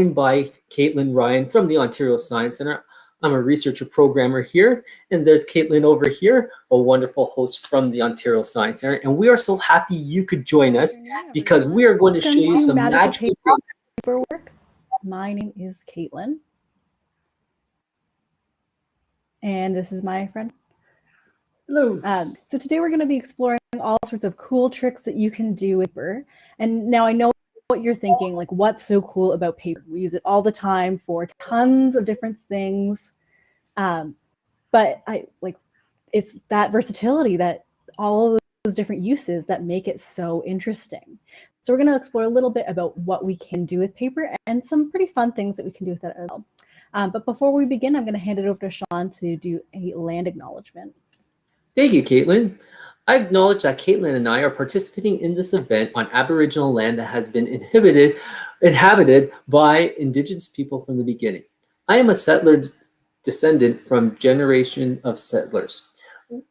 by Caitlin Ryan from the Ontario Science Centre. I'm a researcher programmer here, and there's Caitlin over here, a wonderful host from the Ontario Science Centre. And we are so happy you could join us because we are going to show you some magical things. Paperwork. My name is Caitlin. And this is my friend. Hello. So today we're going to be exploring all sorts of cool tricks that you can do with paper. And now I know what you're thinking, like, what's so cool about paper? We use it all the time for tons of different things. But it's that versatility, that all of those different uses that make it so interesting. So we're going to explore a little bit about what we can do with paper and some pretty fun things that we can do with it as well. But before we begin, I'm going to hand it over to Sean to do a land acknowledgement. Thank you, Caitlin. I acknowledge that Caitlin and I are participating in this event on Aboriginal land that has been inhabited by Indigenous people from the beginning. I am a settler descendant from generation of settlers.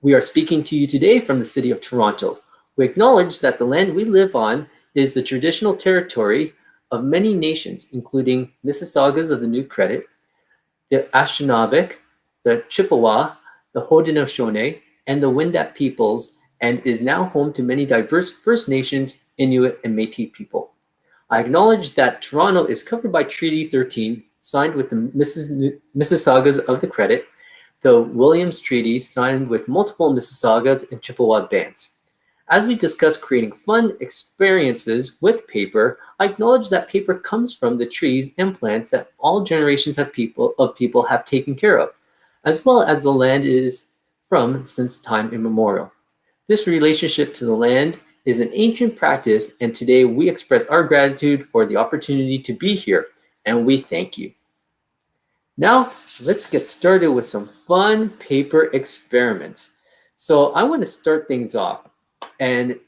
We are speaking to you today from the city of Toronto. We acknowledge that the land we live on is the traditional territory of many nations, including Mississaugas of the New Credit, the Anishinaabe, the Chippewa, the Haudenosaunee, and the Wendat peoples, and is now home to many diverse First Nations, Inuit, and Métis people. I acknowledge that Toronto is covered by Treaty 13, signed with the Mississaugas of the Credit, the Williams Treaty, signed with multiple Mississaugas and Chippewa bands. As we discuss creating fun experiences with paper, I acknowledge that paper comes from the trees and plants that all generations of people have taken care of, as well as the land is from since time immemorial. This relationship to the land is an ancient practice, and today we express our gratitude for the opportunity to be here, and we thank you. Now, let's get started with some fun paper experiments. So I want to start things off. And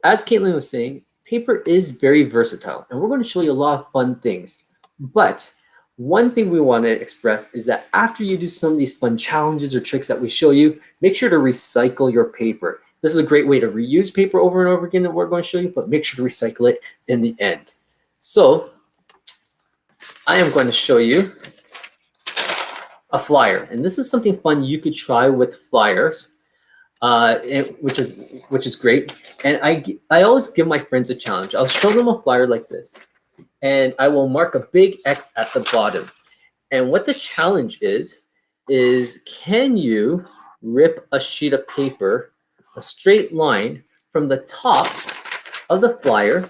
as Caitlin was saying, paper is very versatile, and we're going to show you a lot of fun things. But one thing we want to express is that after you do some of these fun challenges or tricks that we show you, make sure to recycle your paper. This is a great way to reuse paper over and over again that we're going to show you, but make sure to recycle it in the end. So I am going to show you a flyer, and this is something fun you could try with flyers, which is great. And I always give my friends a challenge. I'll show them a flyer like this, and I will mark a big X at the bottom. And what the challenge is can you rip a sheet of paper, a straight line from the top of the flyer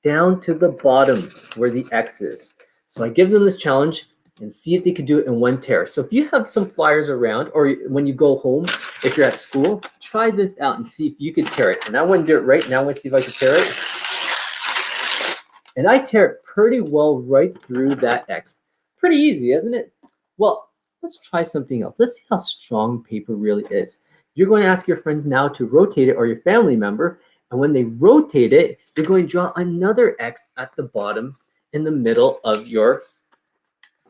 down to the bottom where the X is. So I give them this challenge and see if they could do it in one tear. So if you have some flyers around, or when you go home, if you're at school, try this out and see if you could tear it. And I want to do it right now. I want to see if I can tear it. And I tear it pretty well right through that X. Pretty easy, isn't it? Well, let's try something else. Let's see how strong paper really is. You're going to ask your friend now to rotate it, or your family member. And when they rotate it, you're going to draw another X at the bottom in the middle of your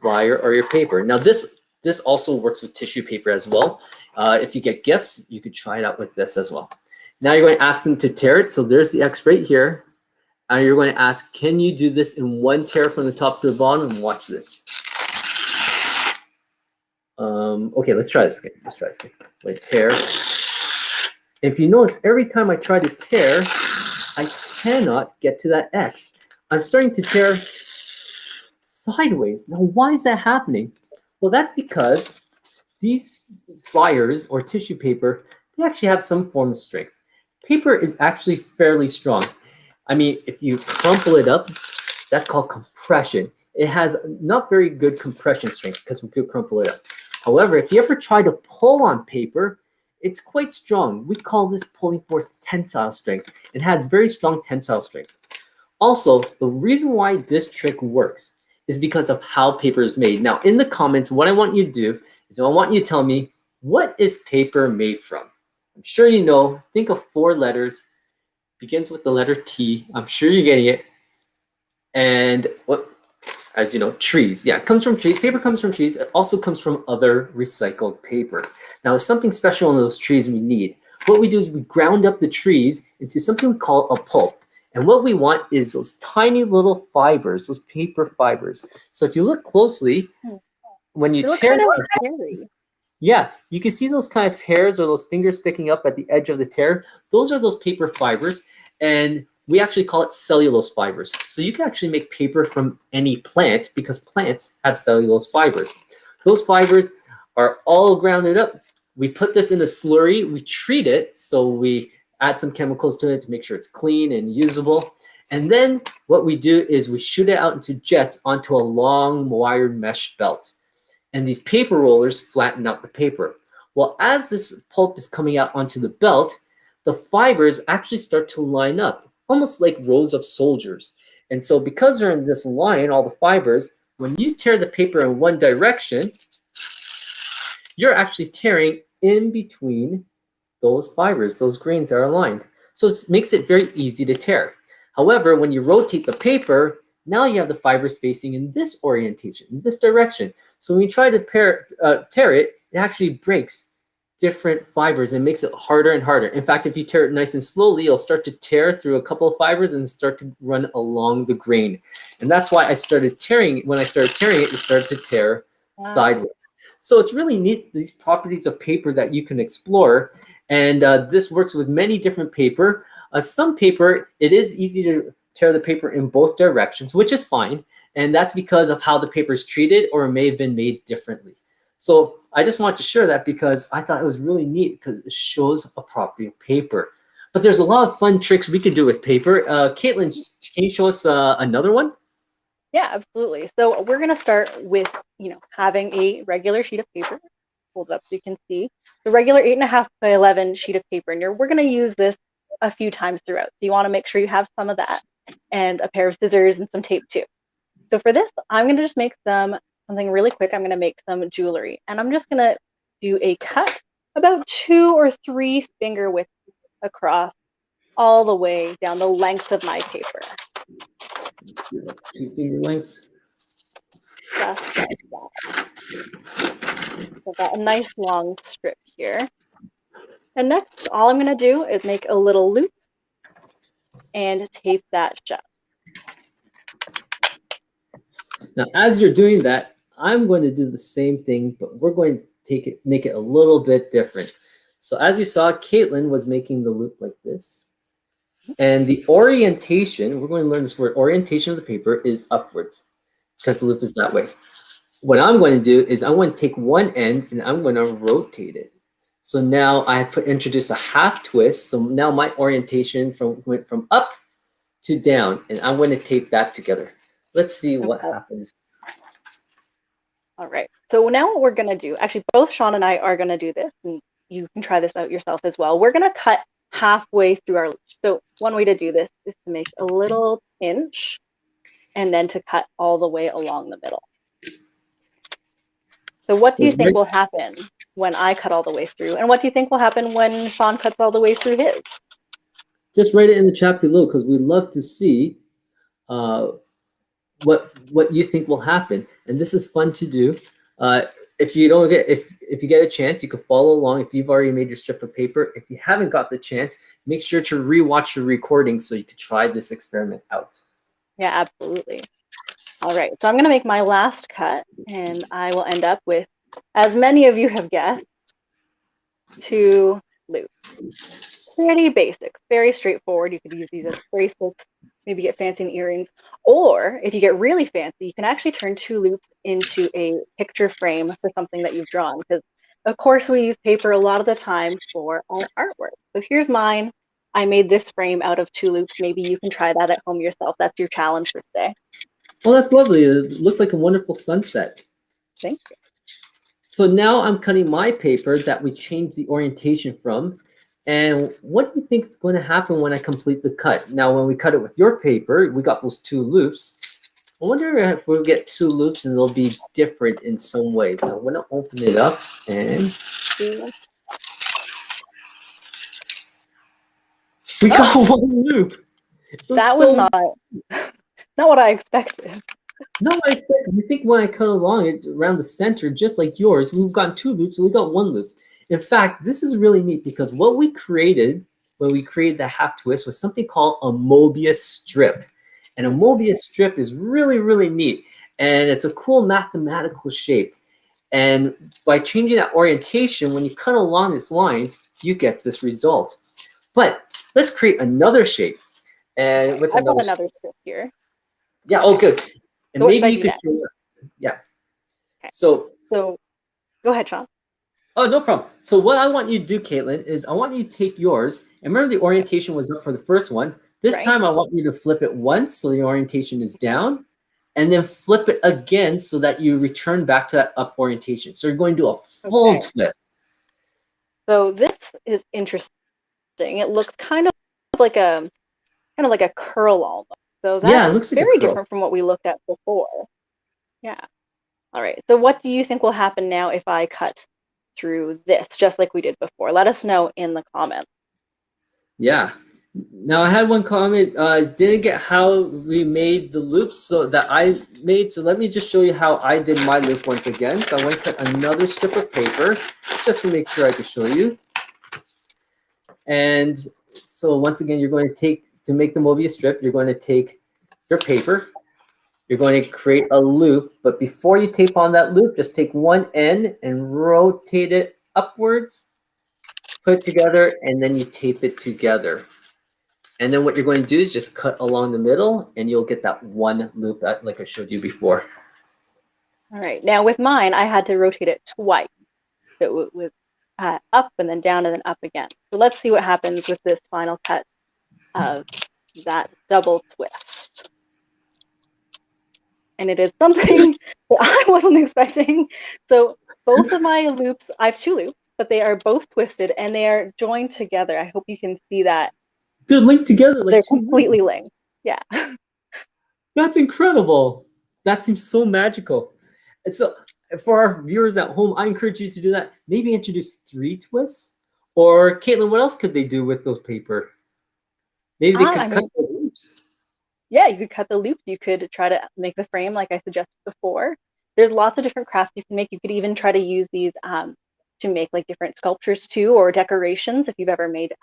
flyer or your paper. Now this also works with tissue paper as well. If you get gifts, you could try it out with this as well. Now you're going to ask them to tear it. So there's the X right here. And you're going to ask, can you do this in one tear from the top to the bottom? And watch this. Okay, let's try this again. Wait, tear. If you notice, every time I try to tear, I cannot get to that X. I'm starting to tear sideways. Now, why is that happening? Well, that's because these flyers or tissue paper, they actually have some form of strength. Paper is actually fairly strong. I mean, if you crumple it up, that's called compression. It has not very good compression strength because we could crumple it up. However, if you ever try to pull on paper, it's quite strong. We call this pulling force tensile strength. It has very strong tensile strength. Also, the reason why this trick works is because of how paper is made. Now, in the comments, what I want you to do is I want you to tell me, what is paper made from? I'm sure you know. Think of 4 letters. Begins with the letter T. I'm sure you're getting it. And what, as you know, trees. Yeah, it comes from trees. Paper comes from trees. It also comes from other recycled paper. Now, there's something special in those trees we need. What we do is we ground up the trees into something we call a pulp. And what we want is those tiny little fibers, those paper fibers. So if you look closely, when you They look tear kind of something, scary. yeah, you can see those kind of hairs or those fingers sticking up at the edge of the tear. Those are those paper fibers, and we actually call it cellulose fibers. So you can actually make paper from any plant because plants have cellulose fibers. Those fibers are all grounded up. We put this in a slurry, we treat it, so we add some chemicals to it to make sure it's clean and usable. And then what we do is we shoot it out into jets onto a long wired mesh belt. And these paper rollers flatten out the paper. Well, as this pulp is coming out onto the belt, the fibers actually start to line up, almost like rows of soldiers. And so because they're in this line, all the fibers, when you tear the paper in one direction, you're actually tearing in between those fibers, those grains are aligned. So it makes it very easy to tear. However, when you rotate the paper, now you have the fibers facing in this orientation, in this direction. So when you try to tear it, it actually breaks different fibers and makes it harder and harder. In fact, if you tear it nice and slowly, you'll start to tear through a couple of fibers and start to run along the grain. And that's why I started tearing it. When I started tearing it, it started to tear sideways. So it's really neat, these properties of paper that you can explore. And this works with many different paper. Some paper, it is easy to tear the paper in both directions, which is fine. And that's because of how the paper is treated or it may have been made differently. So I just wanted to share that because I thought it was really neat because it shows a property of paper. But there's a lot of fun tricks we could do with paper. Caitlin, can you show us another one? Yeah, absolutely. So we're going to start with, having a regular sheet of paper. Hold it up so you can see. The regular 8.5 by 11 sheet of paper. And we're going to use this a few times throughout. So you want to make sure you have some of that and a pair of scissors and some tape too. So for this, I'm going to just make something really quick. I'm going to make some jewelry. And I'm just going to do a cut about 2 or 3 finger widths across all the way down the length of my paper. 2 finger lengths. Just like that. So I've got a nice long strip here. And next, all I'm going to do is make a little loop and tape that shut. Now, as you're doing that, I'm going to do the same thing, but we're going to make it a little bit different. So as you saw, Caitlin was making the loop like this. And the orientation, we're going to learn this word, orientation of the paper is upwards because the loop is that way. What I'm going to do is I'm going to take one end and I'm going to rotate it. So now I introduced a half twist. So now my orientation went from up to down, and I'm going to tape that together. Let's see what happens. All right. So now what we're going to do, actually both Sean and I are going to do this, and you can try this out yourself as well. We're going to cut halfway through our loop. So one way to do this is to make a little pinch and then to cut all the way along the middle. So what do you think will happen when I cut all the way through? And what do you think will happen when Sean cuts all the way through his? Just write it in the chat below because we'd love to see what you think will happen. And this is fun to do. If you get a chance, you can follow along if you've already made your strip of paper. If you haven't got the chance, make sure to rewatch the recording so you can try this experiment out. Yeah, absolutely. All right, so I'm going to make my last cut, and I will end up with, as many of you have guessed, 2 loops. Pretty basic, very straightforward. You could use these as bracelets, maybe get fancy in earrings, or if you get really fancy, you can actually turn 2 loops into a picture frame for something that you've drawn, because of course we use paper a lot of the time for our artwork. So here's mine. I made this frame out of 2 loops. Maybe you can try that at home yourself. That's your challenge for today. Well, that's lovely. It looked like a wonderful sunset. Thank you. So now I'm cutting my paper that we changed the orientation from. And what do you think is going to happen when I complete the cut? Now, when we cut it with your paper, we got those 2 loops. I wonder if we'll get 2 loops and they'll be different in some way. So I'm going to open it up and we got 1 loop. That was not what I expected. No, I expected. You think when I cut along it around the center, just like yours, we've got 2 loops and we got 1 loop. In fact, this is really neat because what we created when we created the half twist was something called a Mobius strip. And a Mobius strip is really, really neat. And it's a cool mathematical shape. And by changing that orientation, when you cut along this line, you get this result. But let's create another shape. And Okay, what's I've got another another strip here. Yeah, oh good. And So what should maybe I you do could next? show us. Yeah. Okay. So So go ahead, Sean. oh, no problem. So what I want you to do, Caitlin, is I want you to take yours. And remember the orientation was up for the first one. This Right. time I want you to flip it once so the orientation is down. And then flip it again so that you return back to that up orientation. So you're going to do a full Okay. twist. So this is interesting. It looks kind of like a curl almost. So Yeah, it that's looks like a very curl. different from what we looked at before. Yeah. All right. So what do you think will happen now if I cut through this, just like we did before? Let us know in the comments. Yeah. Now I had one comment. Didn't get how we made the loops so that I made. So let me just show you how I did my loop once again. So I went to cut another strip of paper just to make sure I could show you. And so once again, you're going to take, to make the Mobius strip, you're going to take your paper. You're going to create a loop, but before you tape on that loop, just take one end and rotate it upwards, put it together, and then you tape it together. And then what you're going to do is just cut along the middle, and you'll get that one loop that, like I showed you before. All right. Now with mine, I had to rotate it twice. So it was up and then down and then up again. So let's see what happens with this final cut of that double twist. And it is something that I wasn't expecting. So both of my loops, I have two loops, but they are both twisted and they are joined together. I hope you can see that. They're linked together like They're two completely rings. linked. Yeah. That's incredible. That seems so magical. And so for our viewers at home, I encourage you to do that. Maybe introduce 3 twists. Or Caitlin, what else could they do with those paper? Maybe they could cut the loops. Yeah, you could cut the loops. You could try to make the frame like I suggested before. There's lots of different crafts you can make. You could even try to use these to make like different sculptures too, or decorations if you've ever made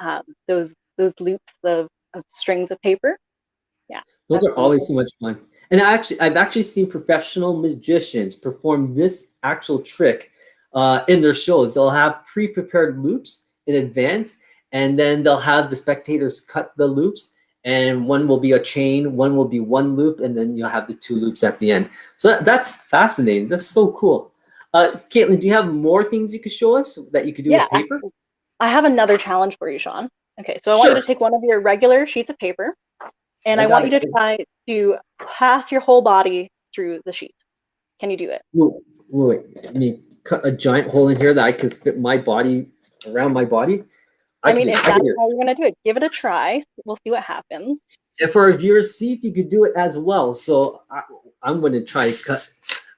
those loops of strings of paper. Yeah, Those are absolutely. always so much fun. And I've actually seen professional magicians perform this actual trick in their shows. They'll have pre-prepared loops in advance, and then they'll have the spectators cut the loops, and one will be a chain, one will be one loop, and then you'll have the 2 loops at the end. So that's fascinating. That's so cool. Caitlin, do you have more things you could show us that you could do with paper? Actually, I have another challenge for you, Sean. Okay, so I want you Sure. to take one of your regular sheets of paper, and I got want you to try to pass your whole body through the sheet. Can you do it? Wait. Let me cut a giant hole in here that I could fit my body around my body. I mean, if that's how you're going to do it, give it a try. We'll see what happens. And for our viewers, see if you could do it as well. So I'm going to try to cut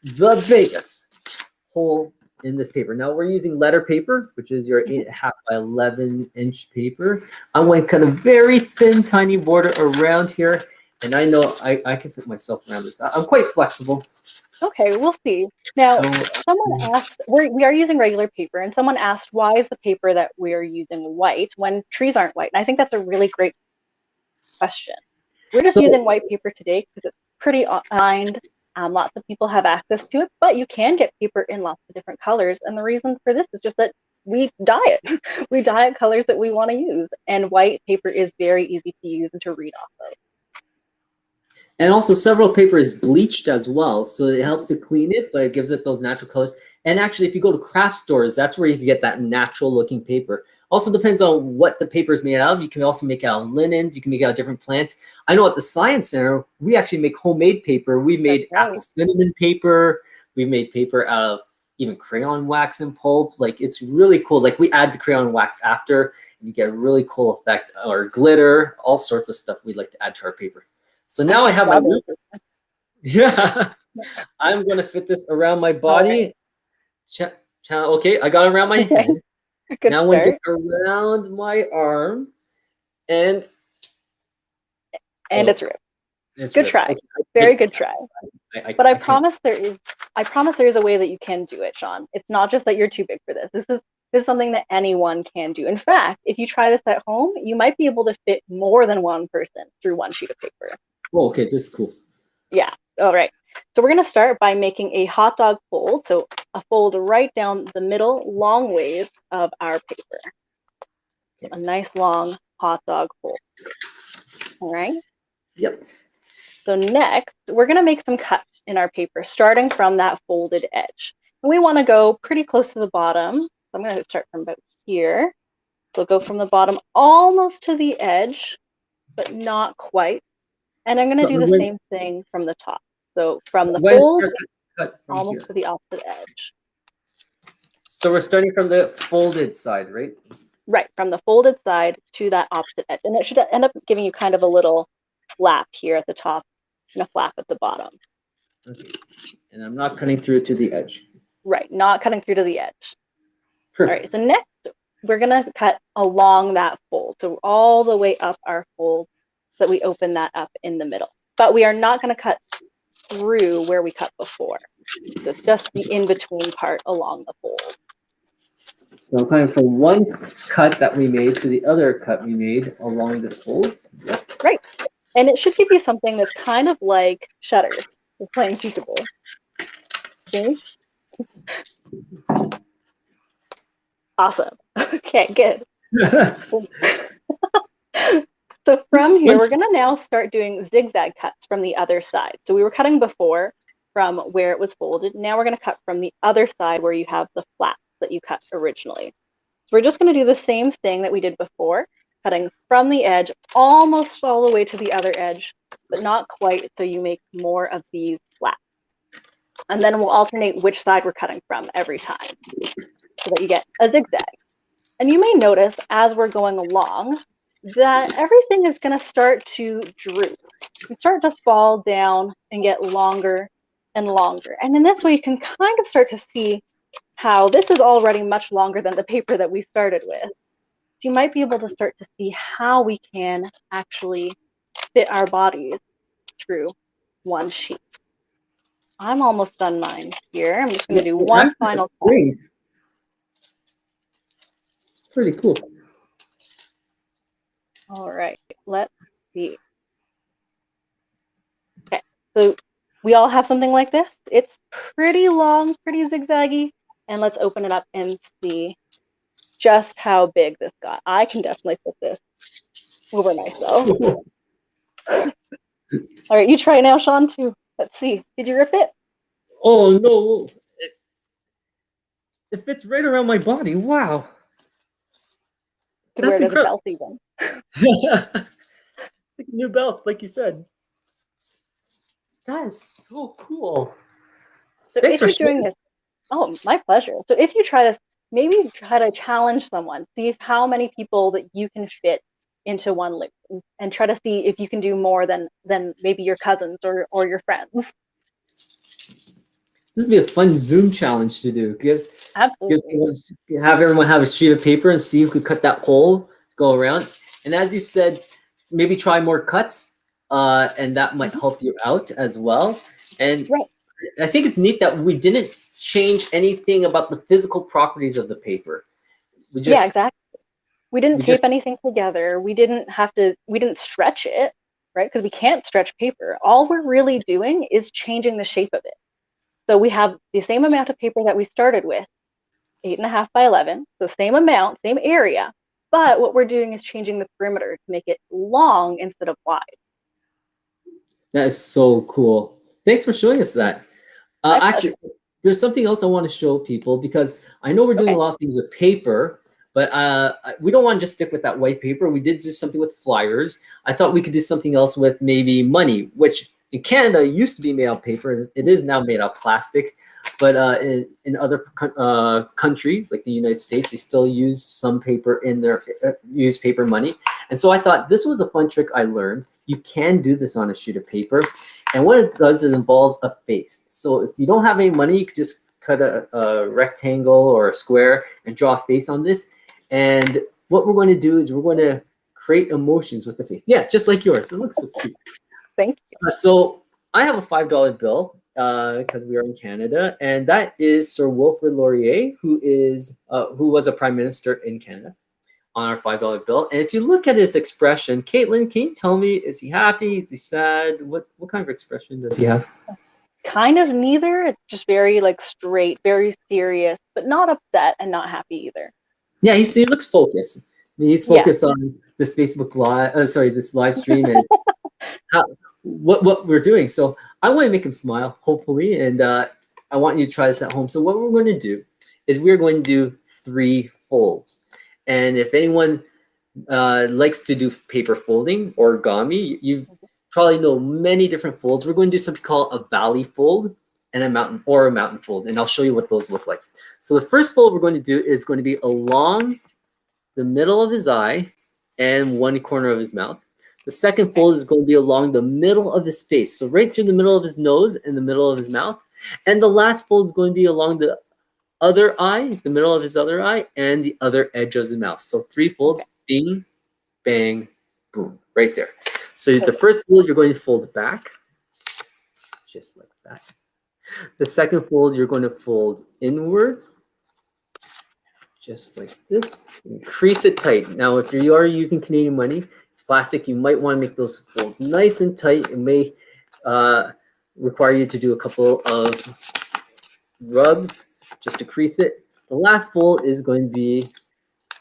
the biggest hole in this paper. Now we're using letter paper, which is your 8.5 by 11-inch paper. I'm going to cut a very thin, tiny border around here. And I know I can fit myself around this. I'm quite flexible. Okay, we'll see. Now, someone asked, we are using regular paper, and someone asked, why is the paper that we are using white when trees aren't white? And I think that's a really great question. We're just using white paper today because it's pretty aligned. Lots of people have access to it, but you can get paper in lots of different colors. And the reason for this is just that we dye it. We dye it colors that we want to use. And white paper is very easy to use and to read off of. And also several paper is bleached as well. So it helps to clean it, but it gives it those natural colors. And actually, if you go to craft stores, that's where you can get that natural looking paper. Also depends on what the paper is made out of. You can also make it out of linens. You can make it out of different plants. I know at the Science Center, we actually make homemade paper. We made apple cinnamon paper. We made paper out of even crayon wax and pulp. Like, it's really cool. Like, we add the crayon wax after, and you get a really cool effect, or glitter, all sorts of stuff we'd like to add to our paper. So now I have my loop. Yeah, I'm going to fit this around my body. Okay, I got it around my head. Now I'm going to get around my arm, and it's ripped. Good try. Okay. Very good try. But I promise there is a way that you can do it, Sean. It's not just that you're too big for this. This is This is something that anyone can do. In fact, if you try this at home, you might be able to fit more than one person through one sheet of paper. Oh, okay, this is cool. Yeah, all right. So we're going to start by making a hot dog fold. So a fold right down the middle, long ways of our paper. A nice long hot dog fold. All right. Yep. So next, we're going to make some cuts in our paper, starting from that folded edge. And we want to go pretty close to the bottom. So I'm going to start from about here. So go from the bottom almost to the edge, but not quite. And I'm going to do the same thing from the top. So from the fold, almost to the opposite edge. So we're starting from the folded side, right? Right, from the folded side to that opposite edge. And it should end up giving you kind of a little flap here at the top and a flap at the bottom. Okay. And I'm not cutting through to the edge. Right, not cutting through to the edge. Perfect. All right, so next we're going to cut along that fold. So all the way up our fold so that we open that up in the middle. But we are not going to cut through where we cut before. So it's just the in-between part along the fold. So I'm coming from one cut that we made to the other cut we made along this fold. Yep. Right. And it should give you something that's kind of like shutters. We're playing peekaboo. See? Awesome. Okay, good. So from here, we're going to now start doing zigzag cuts from the other side. So we were cutting before from where it was folded. Now we're going to cut from the other side where you have the flaps that you cut originally. So we're just going to do the same thing that we did before, cutting from the edge almost all the way to the other edge, but not quite, so you make more of these flaps. And then we'll alternate which side we're cutting from every time so that you get a zigzag. And you may notice as we're going along that everything is going to start to droop and start to fall down and get longer and longer. And in this way, you can kind of start to see how this is already much longer than the paper that we started with. So you might be able to start to see how we can actually fit our bodies through one sheet. I'm almost done mine here. I'm just going to do one final cut. It's pretty cool. All right, let's see. Okay, so we all have something like this. It's pretty long, pretty zigzaggy. And let's open it up and see just how big this got. I can definitely put this over myself. All right, you try now, Sean, too. Let's see. Did you rip it? Oh, no. It fits right around my body. Wow. Could wear it as a belt even. New belt, like you said. That is so cool. So if you're doing this, oh, my pleasure. So if you try this, maybe try to challenge someone. See how many people that you can fit into one loop, and try to see if you can do more than maybe your cousins or your friends. This would be a fun Zoom challenge to do. Absolutely. Have everyone have a sheet of paper and see who could cut that hole, go around. And as you said, maybe try more cuts, and that might help you out as well. And I think it's neat that we didn't change anything about the physical properties of the paper. Yeah, exactly. We didn't tape anything together. We didn't stretch it, right? Because we can't stretch paper. All we're really doing is changing the shape of it. So we have the same amount of paper that we started with, 8.5 by 11, so same amount, same area, but what we're doing is changing the perimeter to make it long instead of wide. That is so cool. Thanks for showing us that. Actually, there's something else I want to show people, because I know we're doing a lot of things with paper, but we don't want to just stick with that white paper. We did do something with flyers. I thought we could do something else with maybe money, which in Canada used to be made out of paper. It is now made out of plastic. But in other countries, like the United States, they still use some paper in their use paper money. And so I thought this was a fun trick I learned. You can do this on a sheet of paper. And what it does is involves a face. So if you don't have any money, you could just cut a rectangle or a square and draw a face on this. And what we're going to do is we're going to create emotions with the face. Yeah, just like yours. It looks so cute. Thank you. So I have a $5 bill. because we are in Canada, and that is Sir Wilfrid Laurier, who was a prime minister in Canada on our $5 bill. And if you look at his expression, Caitlin, can you tell me, is he happy? Is he sad? What kind of expression does he have? Kind of neither. It's just very like straight, very serious, but not upset and not happy either. Yeah, he looks focused. I mean, he's focused on this Facebook live, this live stream and what we're doing. So I want to make him smile, hopefully, and I want you to try this at home. So what we're going to do is we're going to do 3 folds. And if anyone likes to do paper folding, origami, you probably know many different folds. We're going to do something called a valley fold and a mountain fold, and I'll show you what those look like. So the first fold we're going to do is going to be along the middle of his eye and one corner of his mouth. The second fold is going to be along the middle of his face, so right through the middle of his nose and the middle of his mouth. And the last fold is going to be along the other eye, the middle of his other eye, and the other edge of his mouth. So 3 folds, bing, bang, boom, right there. So the first fold, you're going to fold back, just like that. The second fold, you're going to fold inwards, just like this. Crease it tight. Now, if you are using Canadian money, it's plastic, you might want to make those folds nice and tight. It may require you to do a couple of rubs just to crease it. The last fold is going to be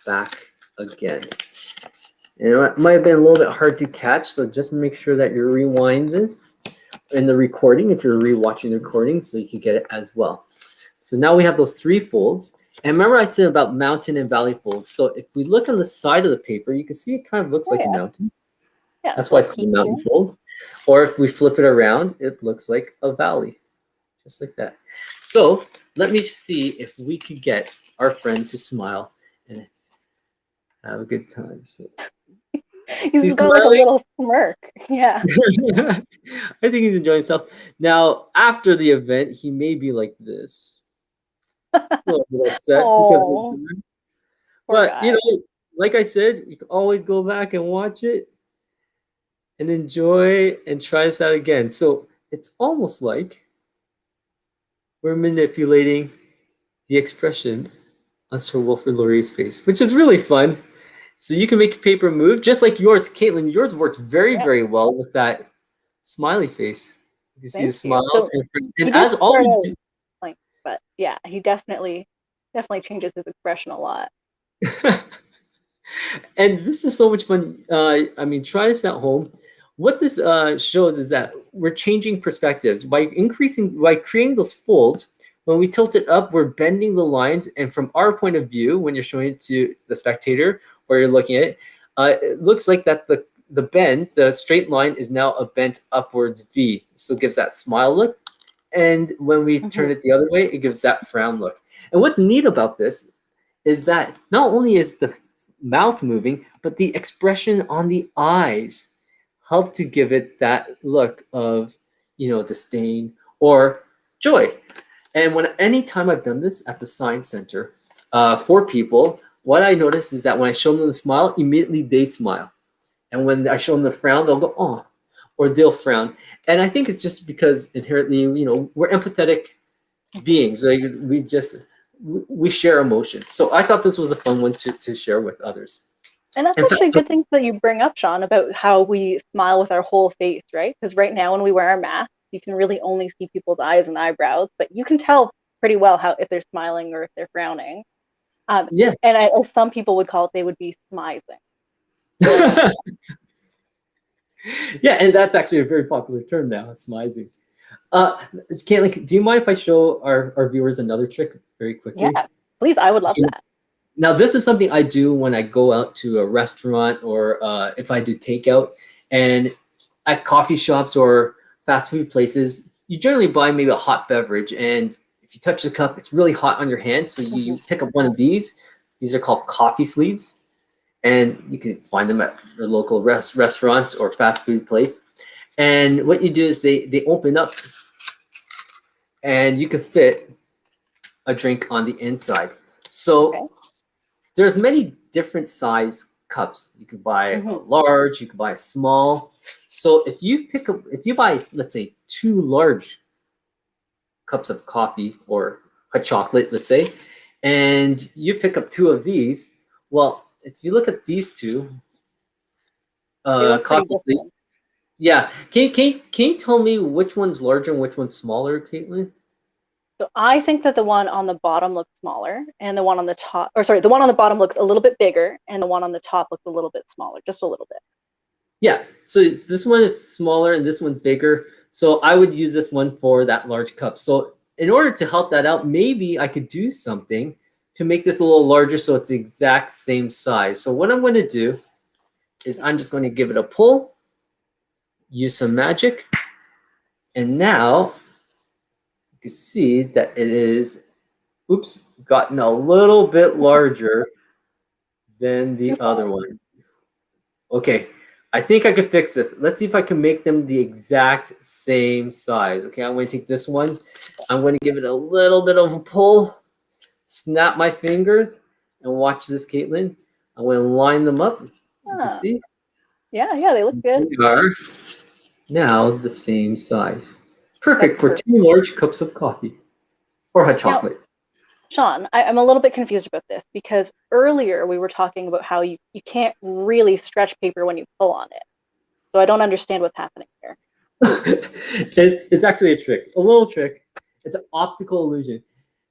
back again. And it might have been a little bit hard to catch, so just make sure that you rewind this in the recording if you're rewatching the recording so you can get it as well. So now we have those 3 folds. And remember I said about mountain and valley folds. So if we look on the side of the paper, you can see it kind of looks like a mountain. Yeah, that's why it's called a mountain fold. Or if we flip it around, it looks like a valley, just like that. So let me see if we could get our friend to smile and have a good time. So he's got like a little smirk. Yeah. I think he's enjoying himself. Now, after the event, he may be like this. A little bit upset because we're doing. But you know, like I said, you can always go back and watch it and enjoy and try this out again. So it's almost like we're manipulating the expression on Sir Wilfrid Laurier's face, which is really fun. So you can make your paper move just like yours, Caitlin. Yours worked very, very well with that smiley face. You see the smiles, so and as always. But yeah, he definitely changes his expression a lot. And this is so much fun. I mean, try this at home. What this shows is that we're changing perspectives by creating those folds. When we tilt it up, we're bending the lines, and from our point of view, when you're showing it to the spectator or you're looking at it, it looks like that the bend, the straight line, is now a bent upwards V. So it gives that smile look. And when we turn it the other way, it gives that frown look. And what's neat about this is that not only is the mouth moving, but the expression on the eyes help to give it that look of, you know, disdain or joy. And anytime I've done this at the Science Center for people, what I notice is that when I show them the smile, immediately they smile. And when I show them the frown, they'll go, oh, or they'll frown. And I think it's just because inherently, you know, we're empathetic beings. Like we share emotions. So I thought this was a fun one to share with others. And that's actually good things that you bring up, Sean, about how we smile with our whole face, right? Because right now when we wear our masks, you can really only see people's eyes and eyebrows, but you can tell pretty well if they're smiling or if they're frowning. Yeah. And as some people would call it, they would be smizing. Yeah, and that's actually a very popular term now, smizing. Caitlin, do you mind if I show our viewers another trick very quickly? Yeah, please. I would love that. Now, this is something I do when I go out to a restaurant or if I do takeout. And at coffee shops or fast food places, you generally buy maybe a hot beverage. And if you touch the cup, it's really hot on your hand. So you pick up one of these. These are called coffee sleeves. And you can find them at the local restaurants or fast food place. And what you do is they open up and you can fit a drink on the inside. So there's many different size cups. You could buy a large, you could buy a small. So if you buy, let's say, 2 large cups of coffee or hot chocolate, let's say, and you pick up 2 of these. Well, if you look at these 2 They look pretty coffee sleeves, different. yeah, can you tell me which one's larger and which one's smaller, Caitlin? So I think that the one on the bottom looks smaller, and the one on the top, or sorry, the one on the bottom looks a little bit bigger, and the one on the top looks a little bit smaller, just a little bit. Yeah, so this one is smaller and this one's bigger. So I would use this one for that large cup. So in order to help that out, maybe I could do something to make this a little larger so it's the exact same size. So what I'm going to do is I'm just going to give it a pull, use some magic, and now you can see that it is, oops, gotten a little bit larger than the other one. Okay, I think I can fix this. Let's see if I can make them the exact same size. Okay, I'm going to take this one. I'm going to give it a little bit of a pull, snap my fingers, and watch this, Caitlin. I'm going to line them up. You can Ah, see yeah, they look good. they are now the same size. That's Perfect for perfect. 2 large cups of coffee or hot Now, chocolate. Sean, I'm a little bit confused about this because earlier we were talking about how you can't really stretch paper when you pull on it. So I don't understand what's happening here. It's actually a trick, a little trick. It's an optical illusion.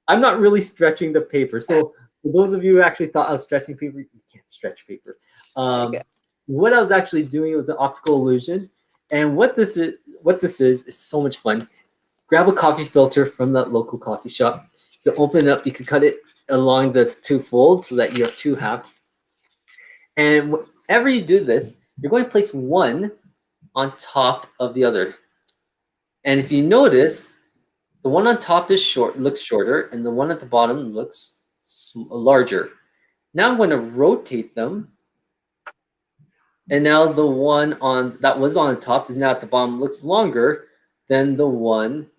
I'm not really stretching the paper. So for those of you who actually thought I was stretching paper, you can't stretch paper. Okay. What I was actually doing was an optical illusion. And what this is so much fun. Grab a coffee filter from that local coffee shop. You open it up, you can cut it along the 2 folds so that you have 2 halves. And whenever you do this, you're going to place one on top of the other. And if you notice, the one on top looks shorter, and the one at the bottom looks larger. Now I'm going to rotate them, and now the one on that was on the top is now at the bottom looks longer than the one.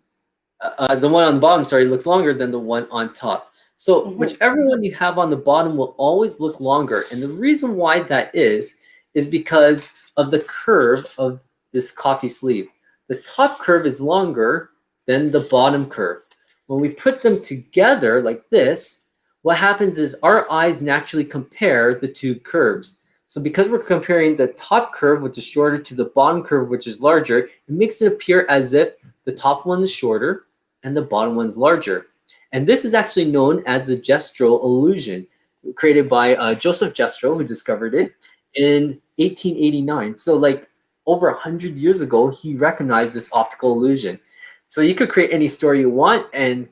The one on the bottom, sorry, looks longer than the one on top. So whichever one you have on the bottom will always look longer, and the reason why that is because of the curve of this coffee sleeve. The top curve is longer than the bottom curve. When we put them together like this, what happens is our eyes naturally compare the 2 curves. So because we're comparing the top curve, which is shorter, to the bottom curve, which is larger, it makes it appear as if the top one is shorter and the bottom one's larger. And this is actually known as the Jastrow illusion, created by Joseph Jastrow, who discovered it in 1889. So like over 100 years ago, he recognized this optical illusion. So you could create any story you want and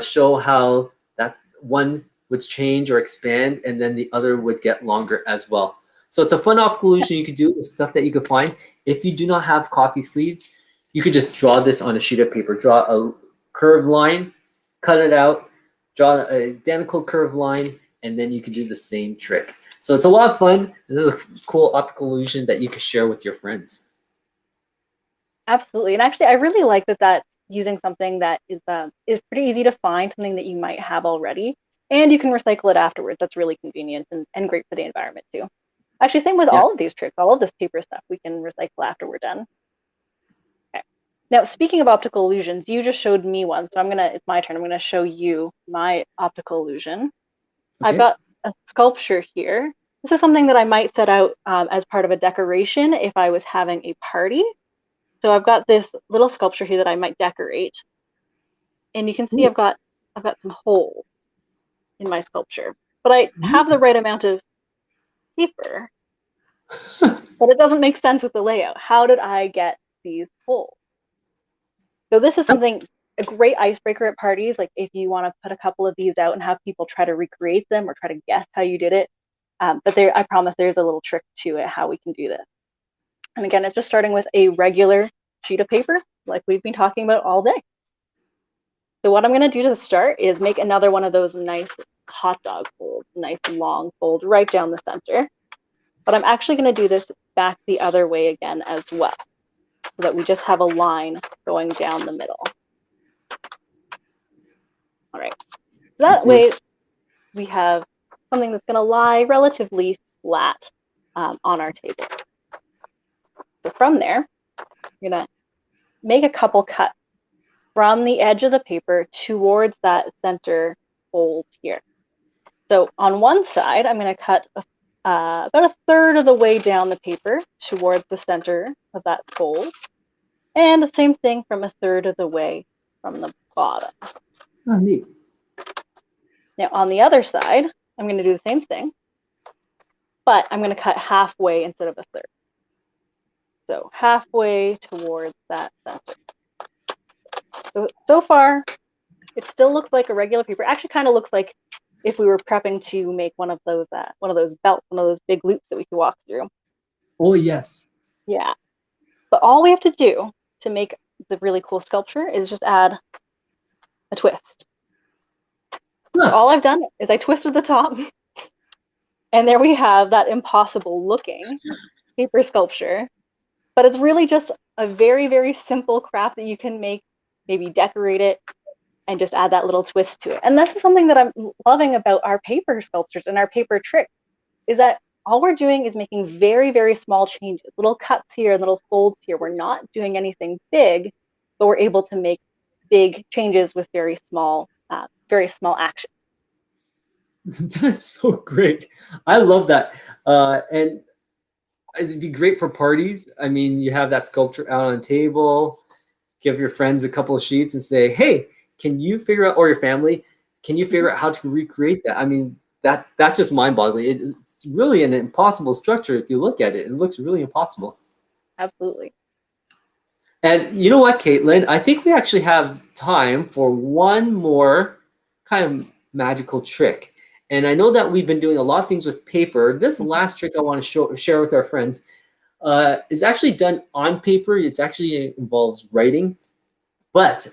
show how that one would change or expand, and then the other would get longer as well. So it's a fun optical illusion you could do with stuff that you could find. If you do not have coffee sleeves, you could just draw this on a sheet of paper. Draw a curved line, cut it out, draw an identical curved line, and then you can do the same trick. So it's a lot of fun. This is a cool optical illusion that you can share with your friends. Absolutely. And actually, I really like that that's using something that is pretty easy to find, something that you might have already, and you can recycle it afterwards. That's really convenient and great for the environment too. Actually, same with Yeah. all of these tricks, all of this paper stuff we can recycle after we're done. Okay. Now, speaking of optical illusions, you just showed me one, so it's my turn. I'm gonna show you my optical illusion. Okay. I've got a sculpture here. This is something that I might set out as part of a decoration if I was having a party. So I've got this little sculpture here that I might decorate. And you can see I've got some holes in my sculpture. But I have the right amount of paper, but it doesn't make sense with the layout. How did I get these holes? So this is something, a great icebreaker at parties, like if you want to put a couple of these out and have people try to recreate them or try to guess how you did it. But I promise there's a little trick to it, how we can do this. And again, it's just starting with a regular sheet of paper, like we've been talking about all day. So what I'm going to do to start is make another one of those nice hot dog folds, nice long fold right down the center. But I'm actually going to do this back the other way again as well, so that we just have a line going down the middle. All right. So that way we have something that's going to lie relatively flat on our table. So from there, you're going to make a couple cuts from the edge of the paper towards that center fold here. So on one side, I'm going to cut about a third of the way down the paper towards the center of that fold. And the same thing from a third of the way from the bottom. Oh, neat. Now on the other side, I'm going to do the same thing, but I'm going to cut halfway instead of a third. So halfway towards that center. So far, it still looks like a regular paper. Actually, kind of looks like if we were prepping to make one of those belts, one of those big loops that we could walk through. Oh, yes. Yeah. But all we have to do to make the really cool sculpture is just add a twist. Huh. So all I've done is I twisted the top, and there we have that impossible looking paper sculpture. But it's really just a very, very simple craft that you can make, maybe decorate it, and just add that little twist to it. And this is something that I'm loving about our paper sculptures and our paper tricks, is that all we're doing is making very, very small changes, little cuts here, little folds here. We're not doing anything big, but we're able to make big changes with very small action. That's so great. I love that. And it'd be great for parties. I mean, you have that sculpture out on a table, give your friends a couple of sheets and say, hey, can you figure out, or your family, can you figure out how to recreate that? I mean, that's just mind-boggling. It's really an impossible structure if you look at it. It looks really impossible. Absolutely. And you know what, Caitlin? I think we actually have time for one more kind of magical trick. And I know that we've been doing a lot of things with paper. This last trick I want to share with our friends is actually done on paper. It's actually involves writing. But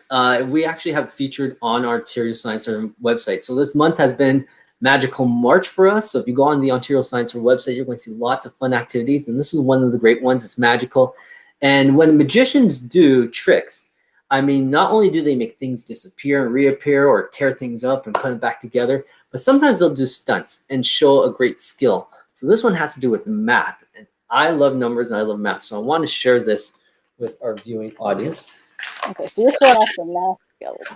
we actually have featured on our Ontario Science Center website. So this month has been Magical March for us. So if you go on the Ontario Science Center website, you're going to see lots of fun activities. And this is one of the great ones. It's magical. And when magicians do tricks, I mean, not only do they make things disappear and reappear or tear things up and put it back together, but sometimes they'll do stunts and show a great skill. So this one has to do with math. And I love numbers and I love math. So I want to share this with our viewing audience. Okay, so you're showing off some math skills.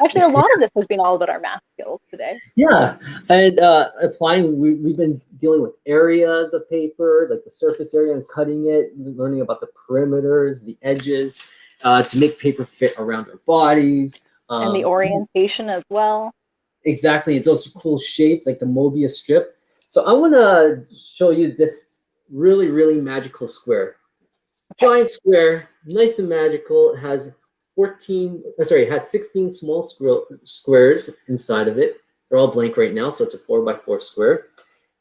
Actually, a lot of this has been all about our math skills today. Yeah, and applying, we've been dealing with areas of paper, like the surface area and cutting it, learning about the perimeters, the edges, to make paper fit around our bodies. And the orientation as well. Exactly, those cool shapes like the Mobius strip. So I want to show you this really, really magical square. Giant square, nice and magical. It has 16 small squares inside of it. They're all blank right now, so it's a 4x4 square.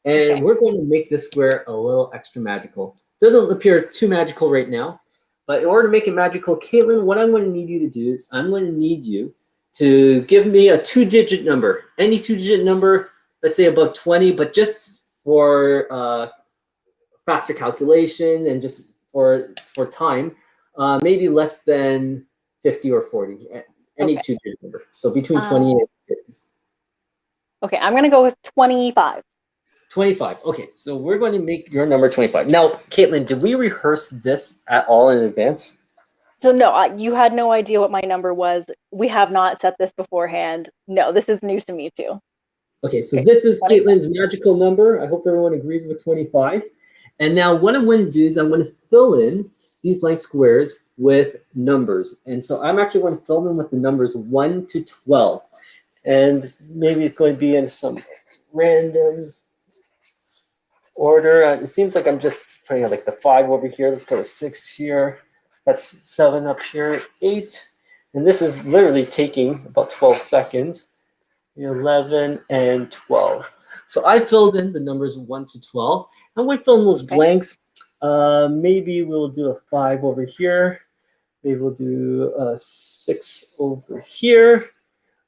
And we're going to make this square a little extra magical. Doesn't appear too magical right now, but in order to make it magical, Caitlin, what I'm going to need you to do is I'm going to need you to give me a 2-digit number. Any 2-digit number, let's say above 20, but just for faster calculation and just for time, maybe less than 50 or 40, any 2-digit number. So between 20 and 50. Okay, I'm going to go with 25. 25. Okay, so we're going to make your number 25. Now, Caitlin, did we rehearse this at all in advance? So no, you had no idea what my number was. We have not set this beforehand. No, this is new to me too. Okay, so this is 25. Caitlin's magical number. I hope everyone agrees with 25. And now what I'm going to do is I'm going to fill in these blank squares with numbers. And so I'm actually going to fill them with the numbers 1 to 12. And maybe it's going to be in some random order. It seems like I'm just putting like the 5 over here. Let's go to 6 here. That's 7 up here, 8. And this is literally taking about 12 seconds. 11 and 12. So I filled in the numbers 1 to 12. I'm going to fill in those blanks. Maybe we'll do a 5 over here. Maybe we'll do a 6 over here.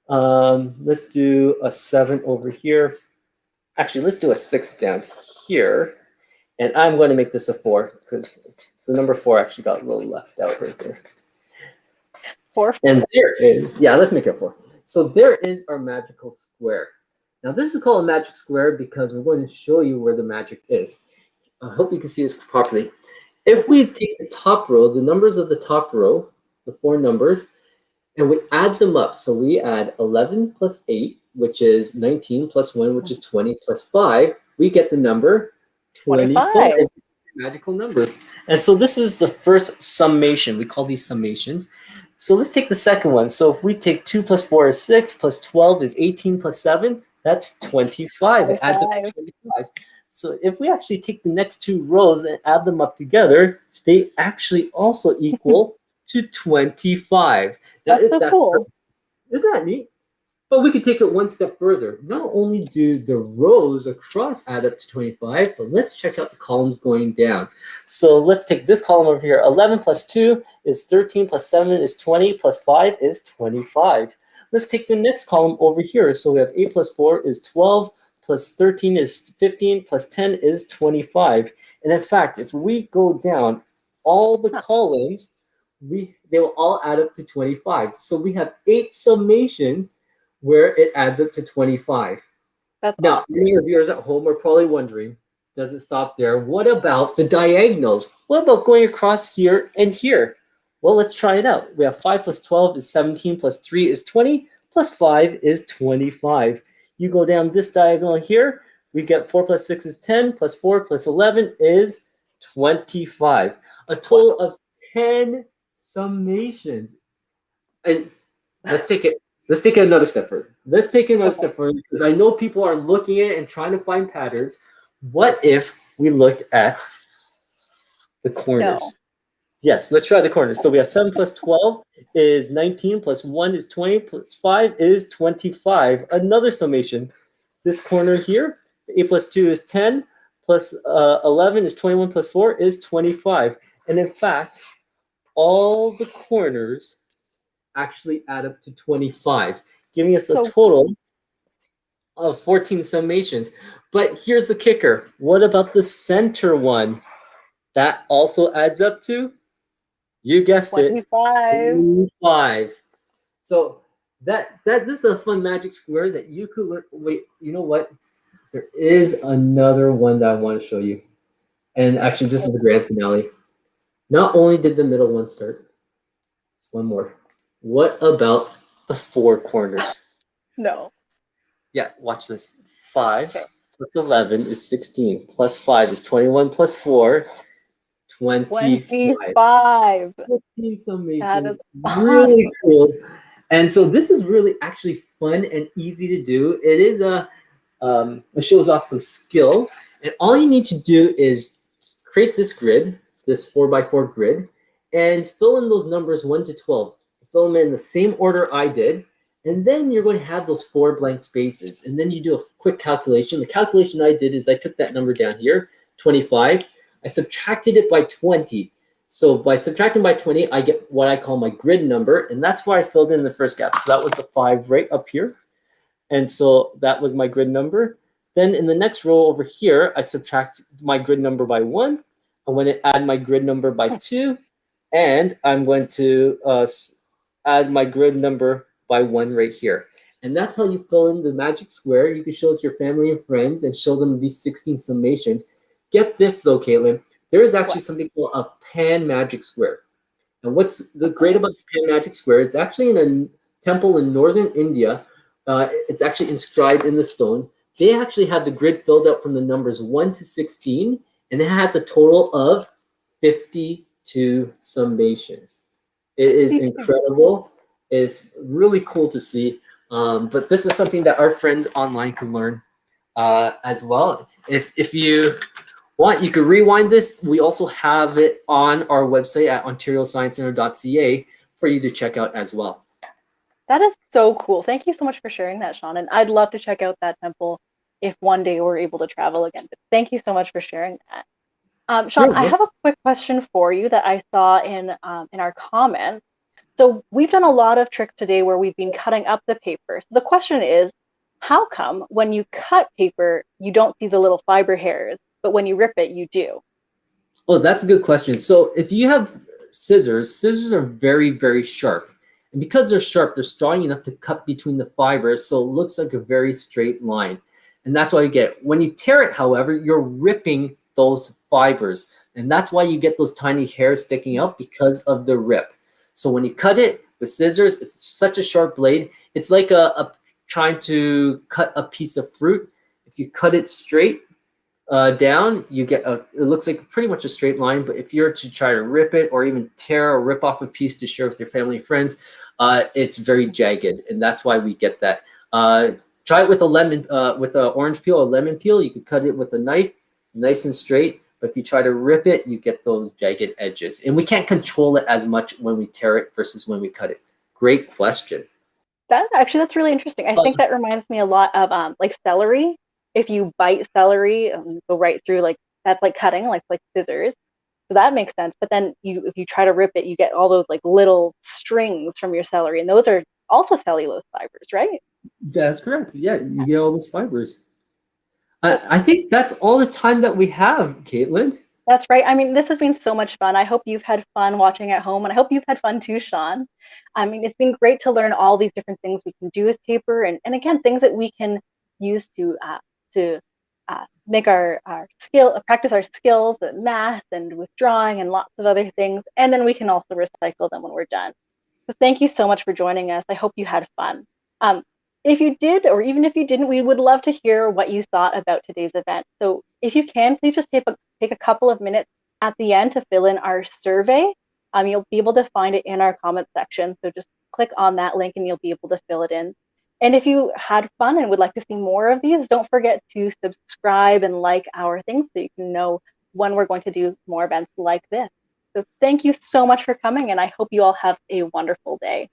Let's do a 7 over here. Actually, let's do a 6 down here. And I'm going to make this a 4 because the number 4 actually got a little left out right there. 4. And there is, yeah, let's make it 4. So there is our magical square. Now this is called a magic square because we're going to show you where the magic is. I hope you can see this properly. If we take the top row, the numbers of the top row, the 4 numbers, and we add them up. So we add 11 plus 8, which is 19, plus 1, which is 20, plus 5. We get the number 25. 25. Magical number. And so this is the first summation. We call these summations. So let's take the second one. So if we take 2 plus 4 is 6, plus 12 is 18, plus 7, that's 25. It adds up to 25. So if we actually take the next two rows and add them up together, they actually also equal to 25. That's so cool. Isn't that neat? But we could take it one step further. Not only do the rows across add up to 25, but let's check out the columns going down. So let's take this column over here. 11 plus 2 is 13, plus 7 is 20, plus 5 is 25. Let's take the next column over here. So we have 8 plus 4 is 12, plus 13 is 15, plus 10 is 25. And in fact, if we go down all the columns, they will all add up to 25. So we have 8 summations where it adds up to 25. Now, many of viewers at home are probably wondering, does it stop there? What about the diagonals? What about going across here and here? Well, let's try it out. We have 5 plus 12 is 17, plus 3 is 20, plus 5 is 25. You go down this diagonal here, we get 4 plus 6 is 10, plus 4 plus 11 is 25. A total of 10 summations. And let's take it another step further. Let's take it another step further, because I know people are looking at it and trying to find patterns. What if we looked at the corners? No. Yes, let's try the corners. So we have 7 plus 12 is 19, plus 1 is 20, plus 5 is 25. Another summation. This corner here, 8 plus 2 is 10, plus 11 is 21, plus 4 is 25. And in fact, all the corners actually add up to 25, giving us a total of 14 summations. But here's the kicker. What about the center one? That also adds up to, you guessed 25. It, 25. So this is a fun magic square that you could learn. Wait, you know what? There is another one that I want to show you. And actually, this is the grand finale. Not only did the middle one start, there's one more. What about the 4 corners? No. Yeah, watch this. 5 plus 11 is 16, plus 5 is 21, plus 4, 25. 15 summations. That is really cool. And so this is really actually fun and easy to do. It is it shows off some skill. And all you need to do is create this grid, this 4x4 grid, and fill in those numbers 1 to 12. Fill them in the same order I did, and then you're going to have those 4 blank spaces. And then you do a quick calculation. The calculation I did is I took that number down here, 25. I subtracted it by 20. So by subtracting by 20, I get what I call my grid number, and that's why I filled in the first gap. So that was the 5 right up here. And so that was my grid number. Then in the next row over here, I subtract my grid number by 1. I'm going to add my grid number by 2, and I'm going to add my grid number by 1 right here. And that's how you fill in the magic square. You can show us your family and friends and show them these 16 summations. Get this though, Caitlin. There is actually something called a pan magic square. And what's the great about this pan magic square? It's actually in a temple in northern India. It's actually inscribed in the stone. They actually have the grid filled out from the numbers 1 to 16, and it has a total of 52 summations. It is incredible. It's really cool to see. But this is something that our friends online can learn as well. If you want, you can rewind this. We also have it on our website at ontariosciencecenter.ca for you to check out as well. That is so cool. Thank you so much for sharing that, Sean. And I'd love to check out that temple if one day we're able to travel again. But thank you so much for sharing that. Sean, I have a quick question for you that I saw in our comments. So we've done a lot of tricks today where we've been cutting up the paper. So the question is, how come when you cut paper, you don't see the little fiber hairs, but when you rip it, you do? Oh, that's a good question. So if you have scissors are very, very sharp. And because they're sharp, they're strong enough to cut between the fibers, so it looks like a very straight line. And that's why you get it. When you tear it, however, you're ripping those fibers. And that's why you get those tiny hairs sticking out, because of the rip. So when you cut it, With scissors, it's such a sharp blade. It's like a trying to cut a piece of fruit. If you cut it straight down, you get it looks like pretty much a straight line. But if you're to try to rip it or even tear or rip off a piece to share with your family and friends, it's very jagged, and that's why we get that. Try it with a lemon, with an orange peel or lemon peel. You could cut it with a knife, nice and straight. But if you try to rip it, you get those jagged edges. And we can't control it as much when we tear it versus when we cut it. Great question. That's really interesting. I think that reminds me a lot of like celery. If you bite celery and go right through, like that's like cutting, like scissors. So that makes sense. But then if you try to rip it, you get all those like little strings from your celery, and those are also cellulose fibers, right? That's correct. Yeah, you get all those fibers. I think that's all the time that we have, Caitlin. That's right. I mean, this has been so much fun. I hope you've had fun watching at home, and I hope you've had fun too, Sean. I mean, it's been great to learn all these different things we can do with paper, and again, things that we can use to make our practice our skills at math and with drawing and lots of other things. And then we can also recycle them when we're done. So thank you so much for joining us. I hope you had fun. If you did, or even if you didn't, we would love to hear what you thought about today's event. So if you can, please just take a couple of minutes at the end to fill in our survey. You'll be able to find it in our comment section. So just click on that link and you'll be able to fill it in. And if you had fun and would like to see more of these, don't forget to subscribe and like our things so you can know when we're going to do more events like this. So thank you so much for coming, and I hope you all have a wonderful day.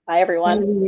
Bye, everyone.